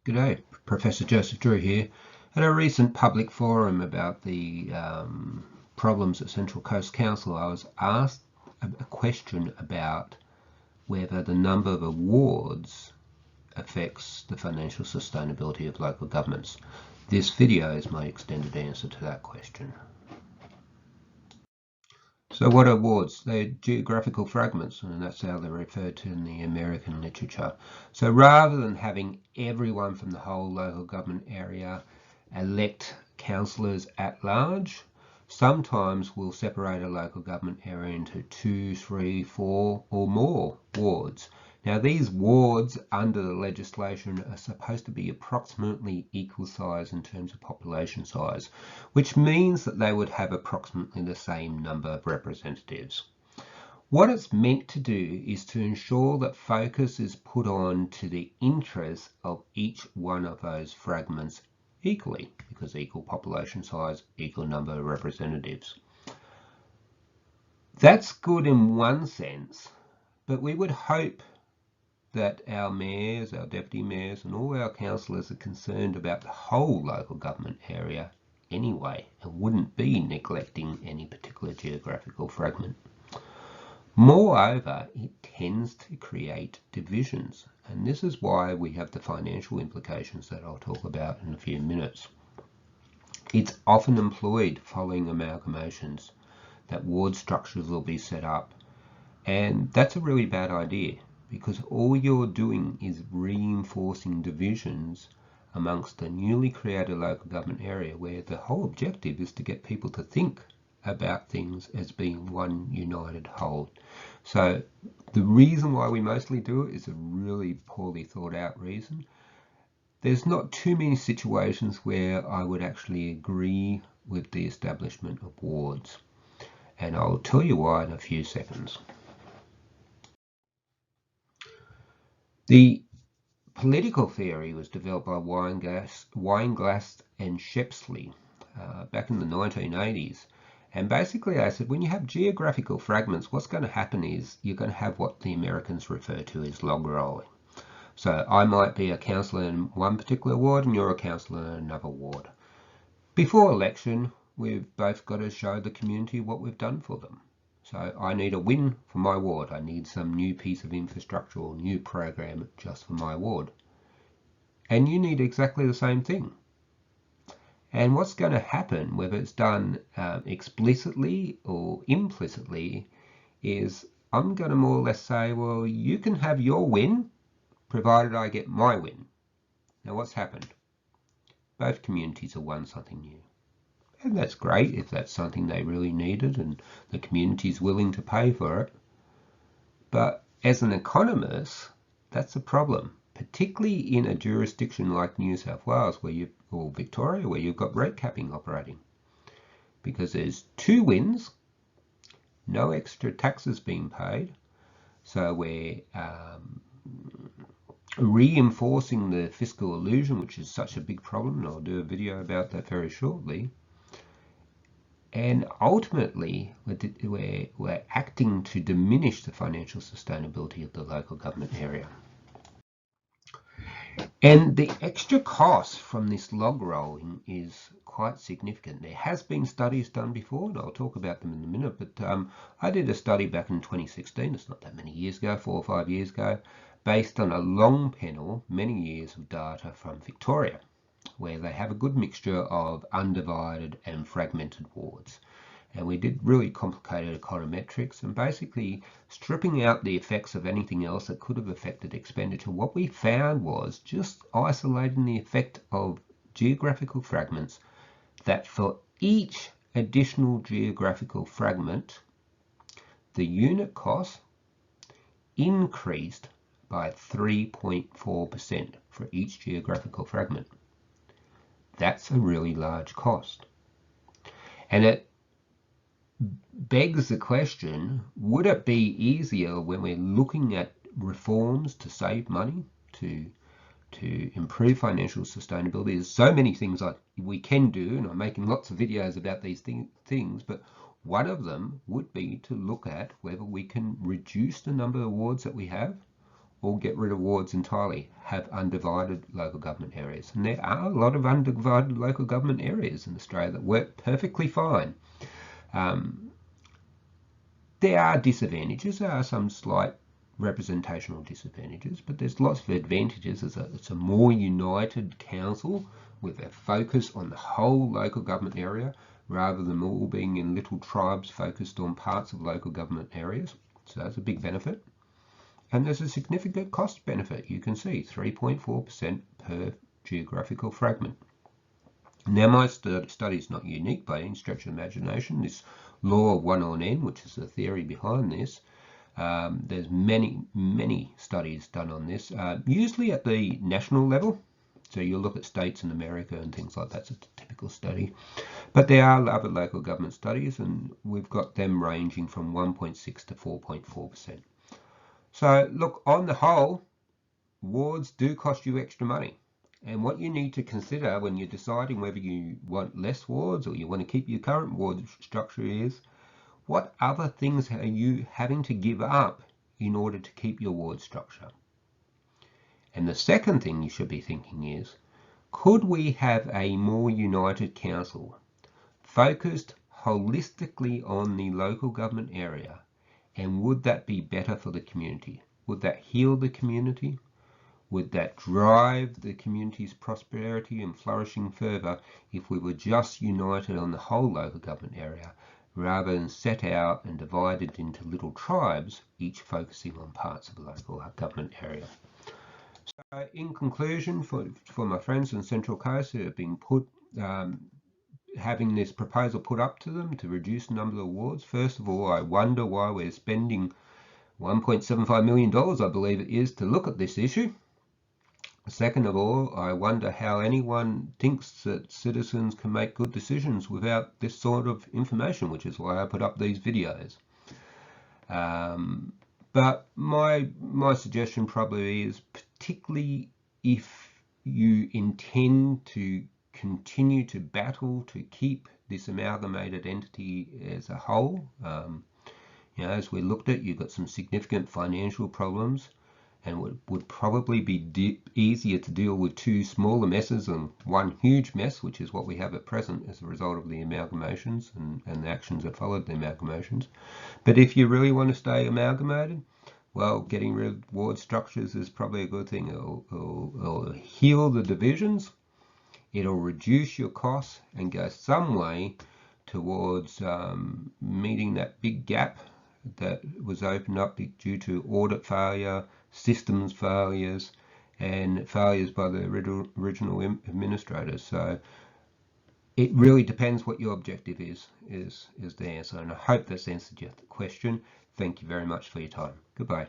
G'day, Professor Joseph Drew here. At a recent public forum about the problems at Central Coast Council, I was asked a question about whether the number of awards affects the financial sustainability of local governments. This video is my extended answer to that question. So what are awards? They're geographical fragments, and that's how they're referred to in the American literature. So rather than having everyone from the whole local government area elect councillors at large, sometimes we'll separate a local government area into 2, 3, 4 or more wards. Now these wards under the legislation are supposed to be approximately equal size in terms of population size, which means that they would have approximately the same number of representatives. What it's meant to do is to ensure that focus is put on to the interests of each one of those fragments equally, because equal population size, equal number of representatives. That's good in one sense, but we would hope that our mayors, our deputy mayors and all our councillors are concerned about the whole local government area anyway and wouldn't be neglecting any particular geographical fragment. Moreover, it tends to create divisions, and this is why we have the financial implications that I'll talk about in a few minutes. It's often employed following amalgamations that ward structures will be set up, and that's a really bad idea, because all you're doing is reinforcing divisions amongst the newly created local government area, where the whole objective is to get people to think about things as being one united whole. So the reason why we mostly do it is a really poorly thought out reason. There's not too many situations where I would actually agree with the establishment of wards, and I'll tell you why in a few seconds. The political theory was developed by Weinglass and Shepsley back in the 1980s. And basically I said, when you have geographical fragments, what's going to happen is you're going to have what the Americans refer to as log rolling. So I might be a councillor in one particular ward and you're a councillor in another ward. Before election, we've both got to show the community what we've done for them. So I need a win for my ward. I need some new piece of infrastructure or new program just for my ward. And you need exactly the same thing. And what's going to happen, whether it's done explicitly or implicitly, is I'm going to more or less say, well, you can have your win, provided I get my win. Now what's happened? Both communities have won something new. And that's great if that's something they really needed and the community is willing to pay for it. But as an economist, that's a problem, particularly in a jurisdiction like New South Wales or Victoria, where you've got rate capping operating. Because there's two wins, no extra taxes being paid, so we're reinforcing the fiscal illusion, which is such a big problem, and I'll do a video about that very shortly. And ultimately, we're acting to diminish the financial sustainability of the local government area. And the extra cost from this log rolling is quite significant. There has been studies done before, and I'll talk about them in a minute, but I did a study back in 2016, it's not that many years ago, 4 or 5 years ago, based on a long panel, many years of data from Victoria, where they have a good mixture of undivided and fragmented wards. And we did really complicated econometrics and basically stripping out the effects of anything else that could have affected expenditure. What we found was just isolating the effect of geographical fragments, that for each additional geographical fragment, the unit cost increased by 3.4% for each geographical fragment. That's a really large cost. And it begs the question, would it be easier when we're looking at reforms to save money, to improve financial sustainability? There's so many things we can do, and I'm making lots of videos about these things, but one of them would be to look at whether we can reduce the number of wards that we have, or get rid of wards entirely, have undivided local government areas. And there are a lot of undivided local government areas in Australia that work perfectly fine. There are disadvantages. There are some slight representational disadvantages, but there's lots of advantages. It's a more united council with a focus on the whole local government area rather than all being in little tribes focused on parts of local government areas. So that's a big benefit. And there's a significant cost benefit. You can see 3.4% per geographical fragment. Now, my study is not unique by any stretch of imagination. This law of 1 on n, which is the theory behind this, there's many studies done on this, usually at the national level. So you'll look at states in America and things like that. It's a typical study. But there are other local government studies, and we've got them ranging from 1.6 to 4.4%. So look, on the whole, wards do cost you extra money. And what you need to consider when you're deciding whether you want less wards or you want to keep your current ward structure is, what other things are you having to give up in order to keep your ward structure? And the second thing you should be thinking is, could we have a more united council focused holistically on the local government area? And would that be better for the community? Would that heal the community? Would that drive the community's prosperity and flourishing further if we were just united on the whole local government area rather than set out and divided into little tribes, each focusing on parts of the local government area? So in conclusion, for my friends in Central Coast who have been having this proposal put up to them to reduce the number of wards, first of all, I wonder why we're spending $1.75 million, I believe it is, to look at this issue. Second of all, I wonder how anyone thinks that citizens can make good decisions without this sort of information, which is why I put up these videos. But my suggestion probably is, particularly if you intend to continue to battle to keep this amalgamated entity as a whole, as we looked at, you've got some significant financial problems, and would probably be easier to deal with two smaller messes than one huge mess, which is what we have at present as a result of the amalgamations and the actions that followed the amalgamations. But if you really want to stay amalgamated, well, getting rid of ward structures is probably a good thing. It'll heal the divisions, it'll reduce your costs and go some way towards meeting that big gap that was opened up due to audit failure, systems failures, and failures by the original administrators. So it really depends what your objective is the answer. And I hope that's answered your question. Thank you very much for your time. Goodbye.